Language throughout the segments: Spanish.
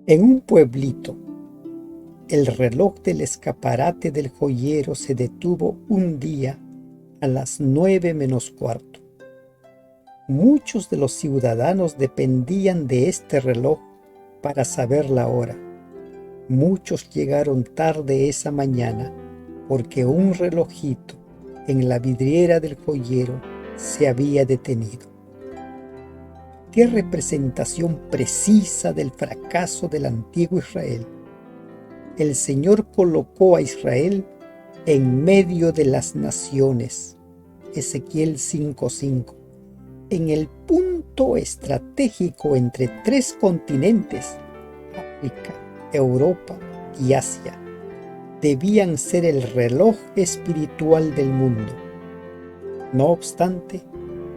En un pueblito, el reloj del escaparate del joyero se detuvo un día a las 9 menos cuarto. Muchos de los ciudadanos dependían de este reloj para saber la hora. Muchos llegaron tarde esa mañana porque un relojito en la vidriera del joyero se había detenido. Qué representación precisa del fracaso del antiguo Israel. El Señor colocó a Israel en medio de las naciones, Ezequiel 5:5, en el punto estratégico entre 3 continentes, África, Europa y Asia. Debían ser el reloj espiritual del mundo. No obstante,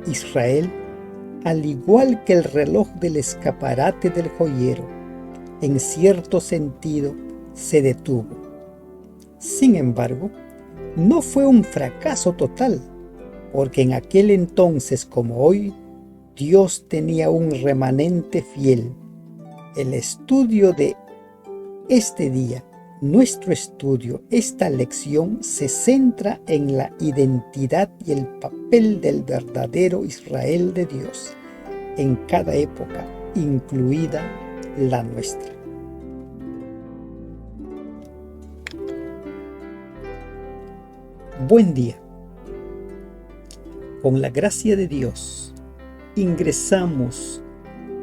Israel, al igual que el reloj del escaparate del joyero, en cierto sentido se detuvo. Sin embargo, no fue un fracaso total, porque en aquel entonces como hoy, Dios tenía un remanente fiel. El estudio de este día, nuestro estudio, esta lección se centra en la identidad y el papel del verdadero Israel de Dios en cada época, incluida la nuestra. Buen día. Con la gracia de Dios, ingresamos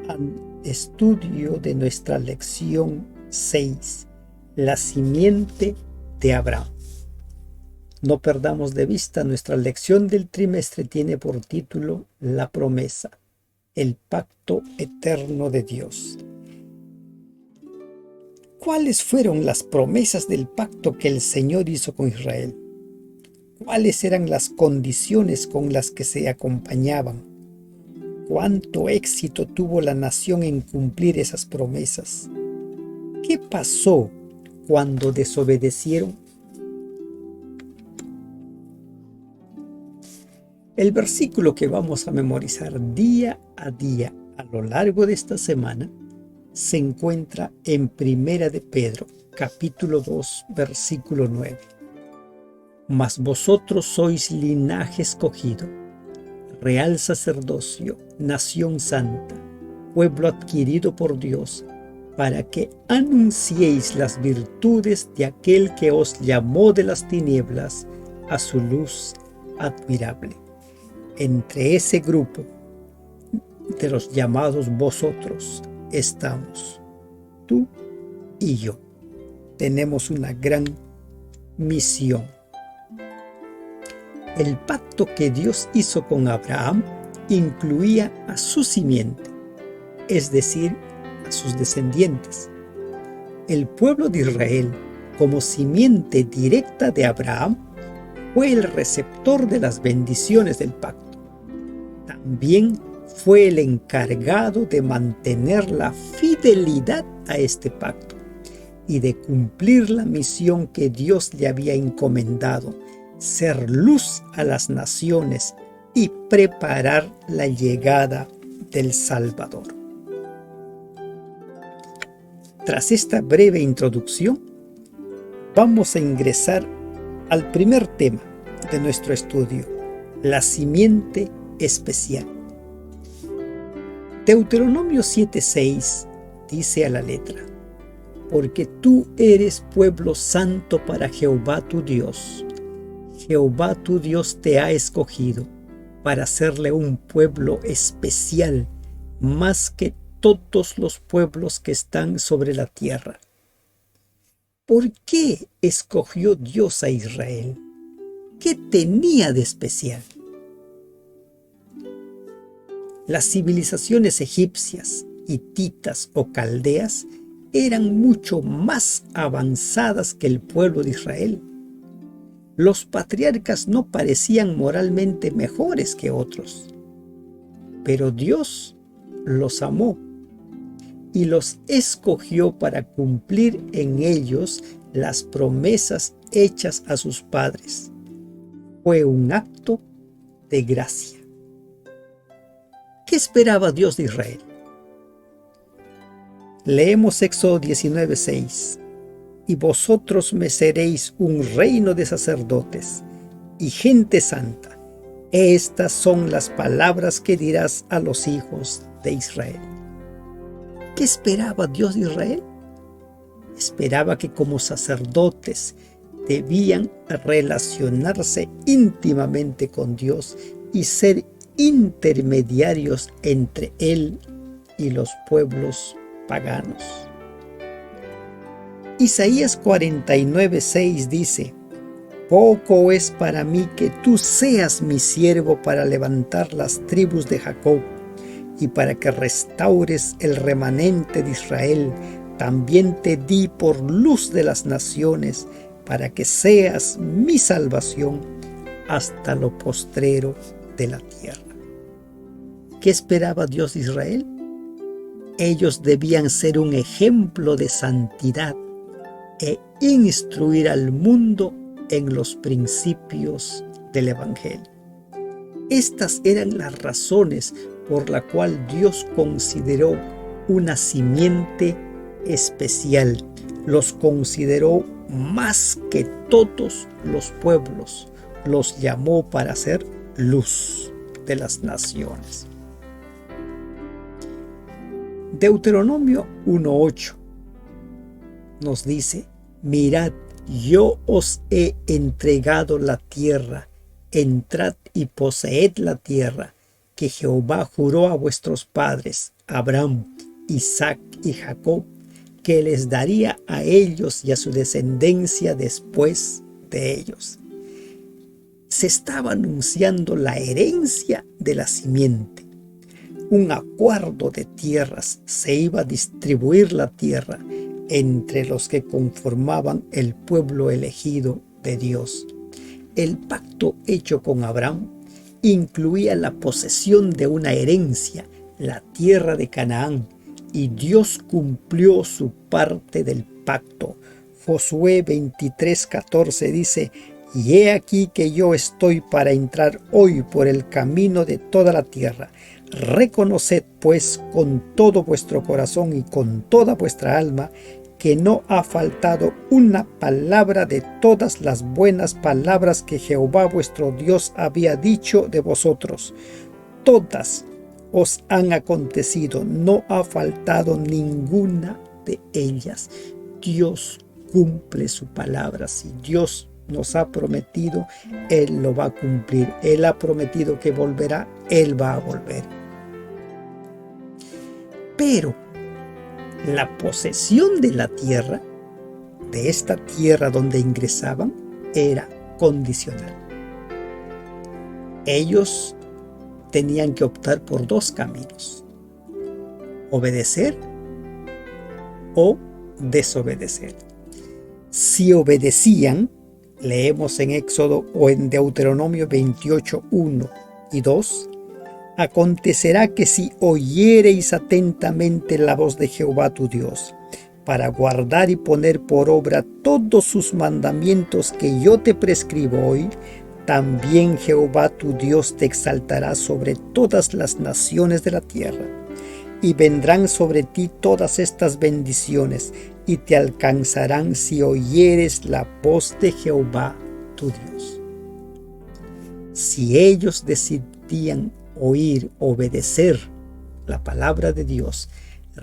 al estudio de nuestra lección 6, la simiente de Abraham. No perdamos de vista, nuestra lección del trimestre tiene por título La promesa, el pacto eterno de Dios. ¿Cuáles fueron las promesas del pacto que el Señor hizo con Israel? ¿Cuáles eran las condiciones con las que se acompañaban? ¿Cuánto éxito tuvo la nación en cumplir esas promesas? ¿Qué pasó cuando desobedecieron? El versículo que vamos a memorizar día a día a lo largo de esta semana se encuentra en Primera de Pedro, capítulo 2, versículo 9. Mas vosotros sois linaje escogido, real sacerdocio, nación santa, pueblo adquirido por Dios, para que anunciéis las virtudes de aquel que os llamó de las tinieblas a su luz admirable. Entre ese grupo de los llamados vosotros estamos tú y yo. Tenemos una gran misión. El pacto que Dios hizo con Abraham incluía a su simiente, es decir, a sus descendientes. El pueblo de Israel, como simiente directa de Abraham, fue el receptor de las bendiciones del pacto. También fue el encargado de mantener la fidelidad a este pacto y de cumplir la misión que Dios le había encomendado, ser luz a las naciones y preparar la llegada del Salvador. Tras esta breve introducción, vamos a ingresar al primer tema de nuestro estudio, la simiente especial. Deuteronomio 7:6 dice a la letra: porque tú eres pueblo santo para Jehová tu Dios. Jehová tu Dios te ha escogido para hacerle un pueblo especial, más que todos los pueblos que están sobre la tierra. ¿Por qué escogió Dios a Israel? ¿Qué tenía de especial? Las civilizaciones egipcias, hititas o caldeas eran mucho más avanzadas que el pueblo de Israel. Los patriarcas no parecían moralmente mejores que otros, pero Dios los amó y los escogió para cumplir en ellos las promesas hechas a sus padres. Fue un acto de gracia. ¿Qué esperaba Dios de Israel? Leemos Éxodo 19:6. Y vosotros me seréis un reino de sacerdotes y gente santa. Estas son las palabras que dirás a los hijos de Israel. ¿Qué esperaba Dios de Israel? Esperaba que como sacerdotes debían relacionarse íntimamente con Dios y ser intermediarios entre Él y los pueblos paganos. Isaías 49:6 dice: Poco es para mí que tú seas mi siervo para levantar las tribus de Jacob y para que restaures el remanente de Israel. También te di por luz de las naciones para que seas mi salvación hasta lo postrero de la tierra. ¿Qué esperaba Dios de Israel? Ellos debían ser un ejemplo de santidad e instruir al mundo en los principios del Evangelio. Estas eran las razones por la cual Dios consideró una simiente especial. Los consideró más que todos los pueblos. Los llamó para ser luz de las naciones. Deuteronomio 1:8 nos dice: mirad, yo os he entregado la tierra, entrad y poseed la tierra que Jehová juró a vuestros padres, Abraham, Isaac y Jacob, que les daría a ellos y a su descendencia después de ellos. Se estaba anunciando la herencia de la simiente. Un acuerdo de tierras, se iba a distribuir la tierra entre los que conformaban el pueblo elegido de Dios. El pacto hecho con Abraham incluía la posesión de una herencia, la tierra de Canaán, y Dios cumplió su parte del pacto. Josué 23:14 dice: y he aquí que yo estoy para entrar hoy por el camino de toda la tierra. Reconoced pues con todo vuestro corazón y con toda vuestra alma que no ha faltado una palabra de todas las buenas palabras que Jehová vuestro Dios había dicho de vosotros. Todas os han acontecido, no ha faltado ninguna de ellas. Dios cumple su palabra. Si Dios nos ha prometido, Él lo va a cumplir. Él ha prometido que volverá, Él va a volver. Pero la posesión de la tierra, de esta tierra donde ingresaban, era condicional. Ellos tenían que optar por dos caminos: obedecer o desobedecer. Si obedecían, leemos en Éxodo o en Deuteronomio 28:1 y 2, acontecerá que si oyereis atentamente la voz de Jehová tu Dios, para guardar y poner por obra todos sus mandamientos que yo te prescribo hoy, también Jehová tu Dios te exaltará sobre todas las naciones de la tierra, y vendrán sobre ti todas estas bendiciones, y te alcanzarán si oyeres la voz de Jehová tu Dios. Si ellos decidían oír, obedecer la palabra de Dios,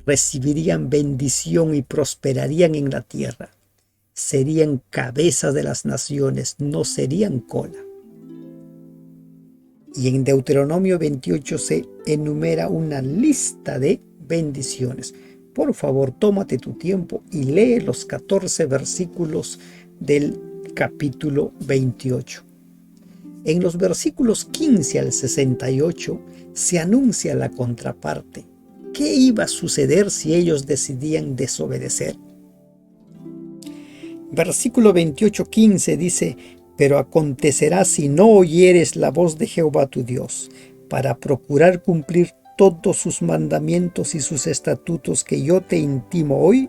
recibirían bendición y prosperarían en la tierra. Serían cabezas de las naciones, no serían cola. Y en Deuteronomio 28 se enumera una lista de bendiciones. Por favor, tómate tu tiempo y lee los 14 versículos del capítulo 28. En los versículos 15 al 68 se anuncia la contraparte. ¿Qué iba a suceder si ellos decidían desobedecer? Versículo 28:15 dice: pero acontecerá si no oyeres la voz de Jehová tu Dios, para procurar cumplir todos sus mandamientos y sus estatutos que yo te intimo hoy,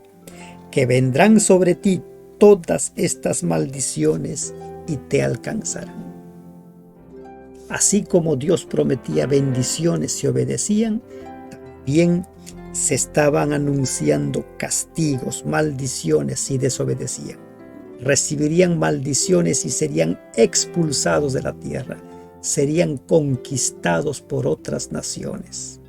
que vendrán sobre ti todas estas maldiciones y te alcanzarán. Así como Dios prometía bendiciones si obedecían, también se estaban anunciando castigos, maldiciones si desobedecían. Recibirían maldiciones y serían expulsados de la tierra, serían conquistados por otras naciones.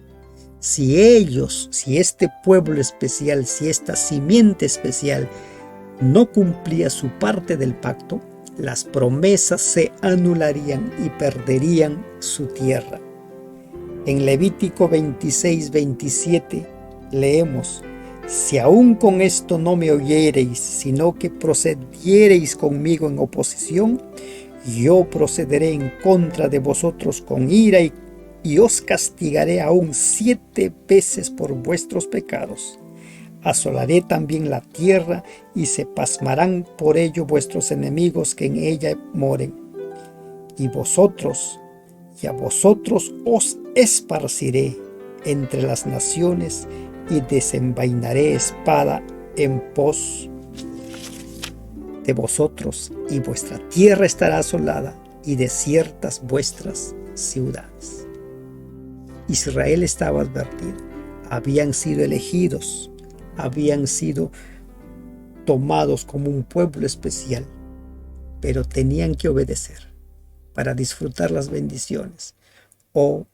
Si este pueblo especial, si esta simiente especial no cumplía su parte del pacto, las promesas se anularían y perderían su tierra. En Levítico 26-27 leemos: si aún con esto no me oyereis, sino que procediereis conmigo en oposición, yo procederé en contra de vosotros con ira y os castigaré aún 7 veces por vuestros pecados. Asolaré también la tierra y se pasmarán por ello vuestros enemigos que en ella moren. Y a vosotros os esparciré entre las naciones y desenvainaré espada en pos de vosotros, y vuestra tierra estará asolada y desiertas vuestras ciudades. Israel estaba advertido, habían sido elegidos, habían sido tomados como un pueblo especial, pero tenían que obedecer para disfrutar las bendiciones, o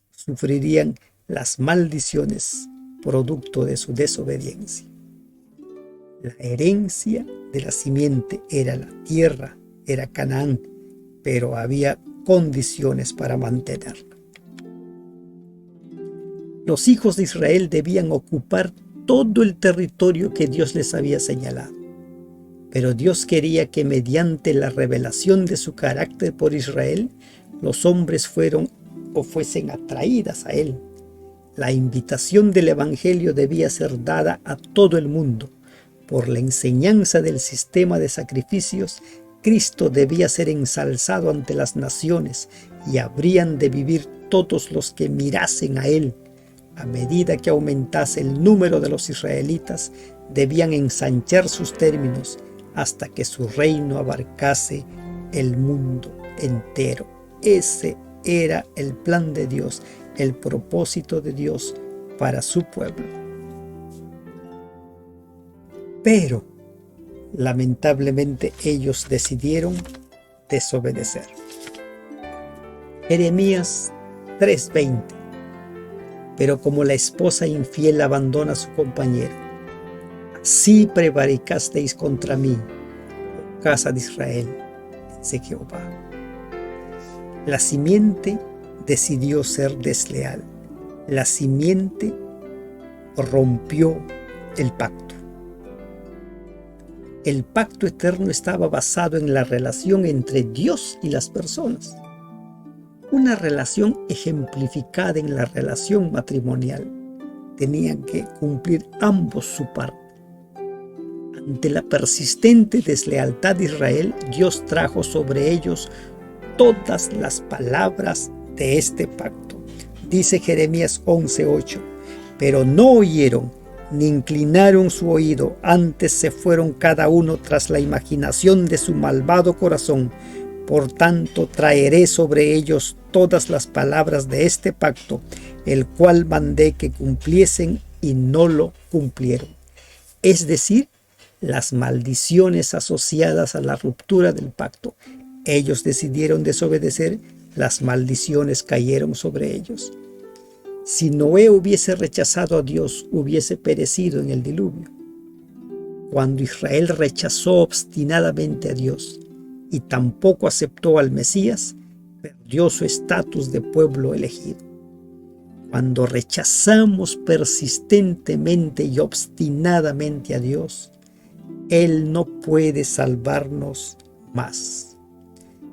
sufrirían las maldiciones producto de su desobediencia. La herencia de la simiente era la tierra, era Canaán, pero había condiciones para mantenerla. Los hijos de Israel debían ocupar todo el territorio que Dios les había señalado. Pero Dios quería que mediante la revelación de su carácter por Israel, los hombres fuesen atraídas a Él. La invitación del Evangelio debía ser dada a todo el mundo. Por la enseñanza del sistema de sacrificios, Cristo debía ser ensalzado ante las naciones y habrían de vivir todos los que mirasen a Él. A medida que aumentase el número de los israelitas, debían ensanchar sus términos hasta que su reino abarcase el mundo entero. Ese era el plan de Dios, el propósito de Dios para su pueblo. Pero, lamentablemente, ellos decidieron desobedecer. Jeremías 3:20. Pero como la esposa infiel abandona a su compañero, así prevaricasteis contra mí, oh casa de Israel, dice Jehová. La simiente decidió ser desleal. La simiente rompió el pacto. El pacto eterno estaba basado en la relación entre Dios y las personas. Una relación ejemplificada en la relación matrimonial. Tenían que cumplir ambos su parte. Ante la persistente deslealtad de Israel, Dios trajo sobre ellos todas las palabras de este pacto. Dice Jeremías 11:8, pero no oyeron ni inclinaron su oído, antes se fueron cada uno tras la imaginación de su malvado corazón. Por tanto, traeré sobre ellos todas las palabras de este pacto, el cual mandé que cumpliesen y no lo cumplieron. Es decir, las maldiciones asociadas a la ruptura del pacto. Ellos decidieron desobedecer, las maldiciones cayeron sobre ellos. Si Noé hubiese rechazado a Dios, hubiese perecido en el diluvio. Cuando Israel rechazó obstinadamente a Dios y tampoco aceptó al Mesías, perdió su estatus de pueblo elegido. Cuando rechazamos persistentemente y obstinadamente a Dios, Él no puede salvarnos más.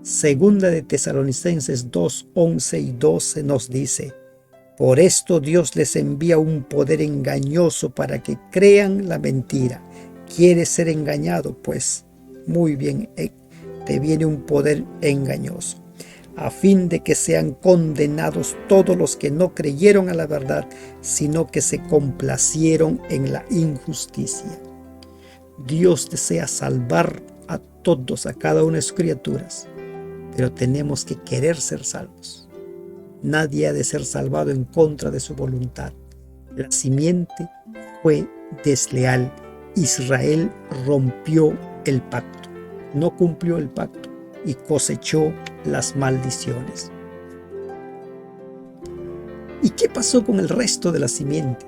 Segunda de Tesalonicenses 2:11 y 12 nos dice: por esto Dios les envía un poder engañoso para que crean la mentira. ¿Quieres ser engañado? Pues muy bien, te viene un poder engañoso, a fin de que sean condenados todos los que no creyeron a la verdad, sino que se complacieron en la injusticia. Dios desea salvar a todos, a cada una de sus criaturas, pero tenemos que querer ser salvos. Nadie ha de ser salvado en contra de su voluntad. La simiente fue desleal. Israel rompió el pacto, no cumplió el pacto y cosechó las maldiciones. ¿Y qué pasó con el resto de la simiente?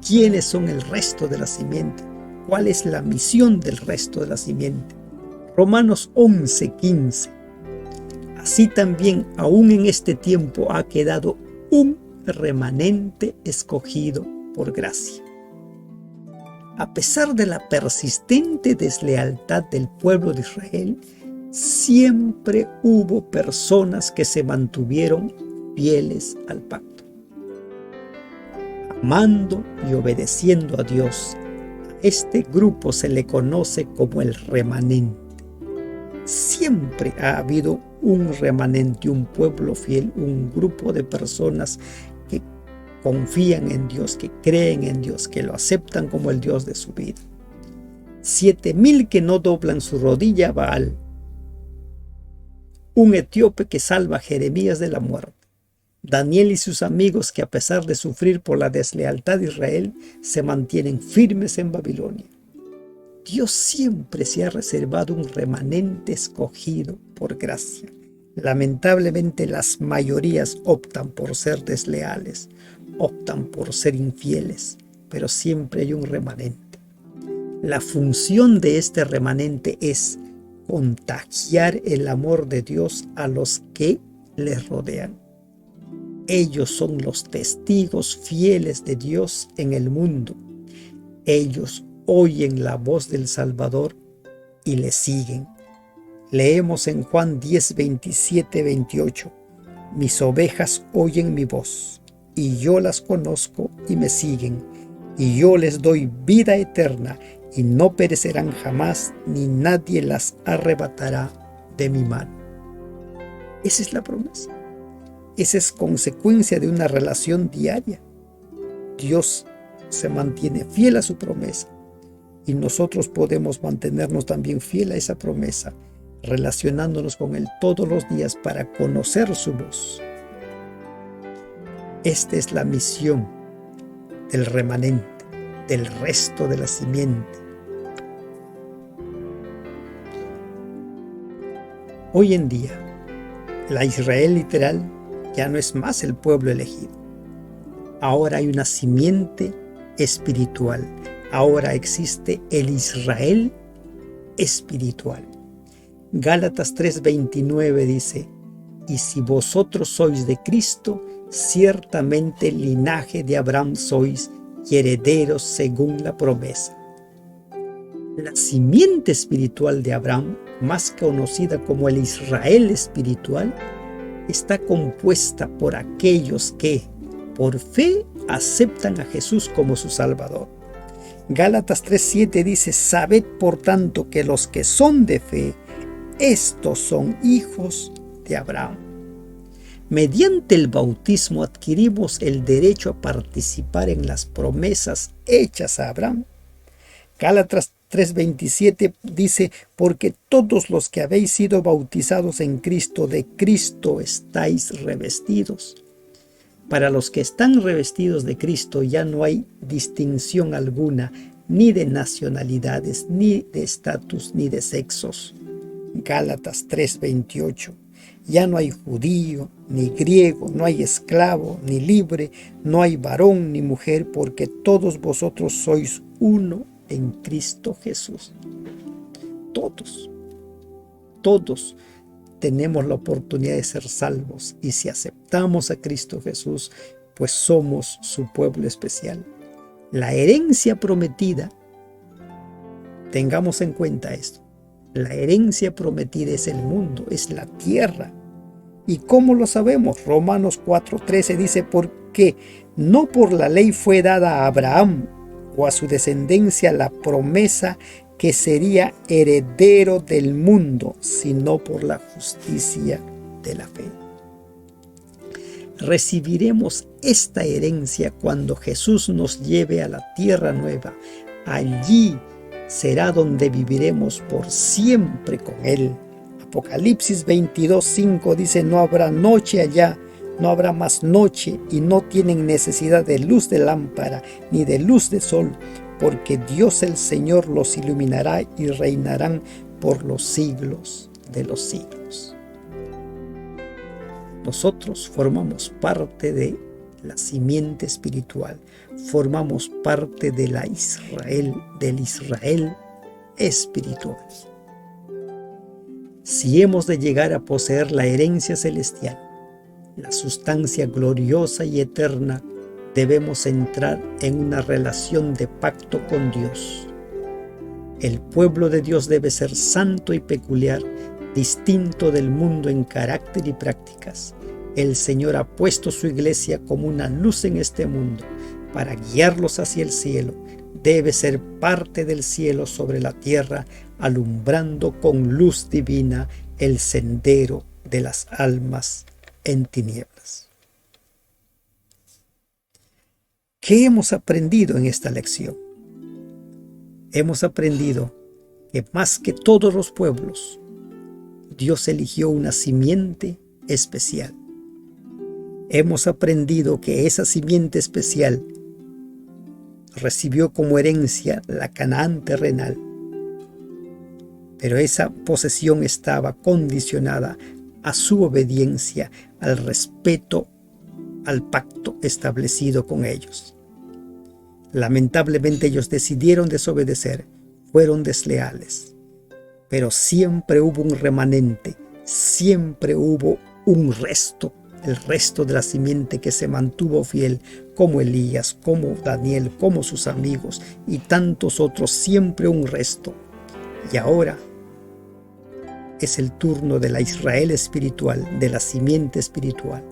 ¿Quiénes son el resto de la simiente? ¿Cuál es la misión del resto de la simiente? Romanos 11:15. Así también, aún en este tiempo, ha quedado un remanente escogido por gracia. A pesar de la persistente deslealtad del pueblo de Israel, siempre hubo personas que se mantuvieron fieles al pacto. Amando y obedeciendo a Dios, a este grupo se le conoce como el remanente. Siempre ha habido un remanente, un pueblo fiel, un grupo de personas que confían en Dios, que creen en Dios, que lo aceptan como el Dios de su vida. 7,000 que no doblan su rodilla a Baal. Un etíope que salva a Jeremías de la muerte. Daniel y sus amigos que, a pesar de sufrir por la deslealtad de Israel, se mantienen firmes en Babilonia. Dios siempre se ha reservado un remanente escogido por gracia. Lamentablemente, las mayorías optan por ser desleales, optan por ser infieles, pero siempre hay un remanente. La función de este remanente es contagiar el amor de Dios a los que les rodean. Ellos son los testigos fieles de Dios en el mundo. Ellos oyen la voz del Salvador y le siguen. Leemos en Juan 10, 27, 28. Mis ovejas oyen mi voz, y yo las conozco y me siguen, y yo les doy vida eterna, y no perecerán jamás, ni nadie las arrebatará de mi mano. Esa es la promesa. Esa es consecuencia de una relación diaria. Dios se mantiene fiel a su promesa y nosotros podemos mantenernos también fiel a esa promesa, relacionándonos con Él todos los días para conocer su voz. Esta es la misión del remanente, del resto de la simiente. Hoy en día, la Israel literal ya no es más el pueblo elegido. Ahora hay una simiente espiritual. Ahora existe el Israel espiritual. Gálatas 3:29 dice: y si vosotros sois de Cristo, ciertamente linaje de Abraham sois y herederos según la promesa. La simiente espiritual de Abraham, más conocida como el Israel espiritual, está compuesta por aquellos que, por fe, aceptan a Jesús como su Salvador. Gálatas 3:7 dice: sabed por tanto que los que son de fe, estos son hijos de Abraham. Mediante el bautismo adquirimos el derecho a participar en las promesas hechas a Abraham. Gálatas 3:27 dice: porque todos los que habéis sido bautizados en Cristo, de Cristo estáis revestidos. Para los que están revestidos de Cristo ya no hay distinción alguna, ni de nacionalidades, ni de estatus, ni de sexos. Gálatas 3:28. Ya no hay judío, ni griego, no hay esclavo, ni libre, no hay varón, ni mujer, porque todos vosotros sois uno en Cristo Jesús. Todos tenemos la oportunidad de ser salvos, y si aceptamos a Cristo Jesús, pues somos su pueblo especial. La herencia prometida, tengamos en cuenta esto, la herencia prometida es el mundo, es la tierra. ¿Y cómo lo sabemos? Romanos 4:13 dice: porque no por la ley fue dada a Abraham o a su descendencia la promesa que sería heredero del mundo, sino por la justicia de la fe. Recibiremos esta herencia cuando Jesús nos lleve a la tierra nueva. Allí será donde viviremos por siempre con Él. Apocalipsis 22:5 dice: no habrá noche allá, no habrá más noche y no tienen necesidad de luz de lámpara ni de luz de sol, porque Dios el Señor los iluminará y reinarán por los siglos de los siglos. Nosotros formamos parte de la simiente espiritual, formamos parte de la Israel, del Israel espiritual. Si hemos de llegar a poseer la herencia celestial, la sustancia gloriosa y eterna, debemos entrar en una relación de pacto con Dios. El pueblo de Dios debe ser santo y peculiar, distinto del mundo en carácter y prácticas. El Señor ha puesto su iglesia como una luz en este mundo para guiarlos hacia el cielo. Debe ser parte del cielo sobre la tierra, alumbrando con luz divina el sendero de las almas en tinieblas. ¿Qué hemos aprendido en esta lección? Hemos aprendido que más que todos los pueblos, Dios eligió una simiente especial. Hemos aprendido que esa simiente especial recibió como herencia la Canaán terrenal, pero esa posesión estaba condicionada a su obediencia, al respeto al pacto establecido con ellos. Lamentablemente ellos decidieron desobedecer, fueron desleales, pero siempre hubo un remanente, siempre hubo un resto, el resto de la simiente que se mantuvo fiel, como Elías, como Daniel, como sus amigos y tantos otros, siempre un resto. Y ahora es el turno de la Israel espiritual, de la simiente espiritual.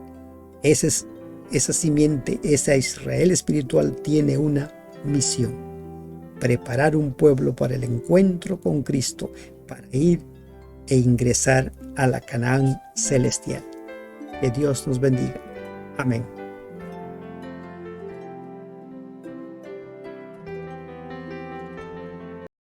Esa simiente, esa Israel espiritual tiene una misión: preparar un pueblo para el encuentro con Cristo, para ir e ingresar a la Canaán celestial. Que Dios nos bendiga. Amén.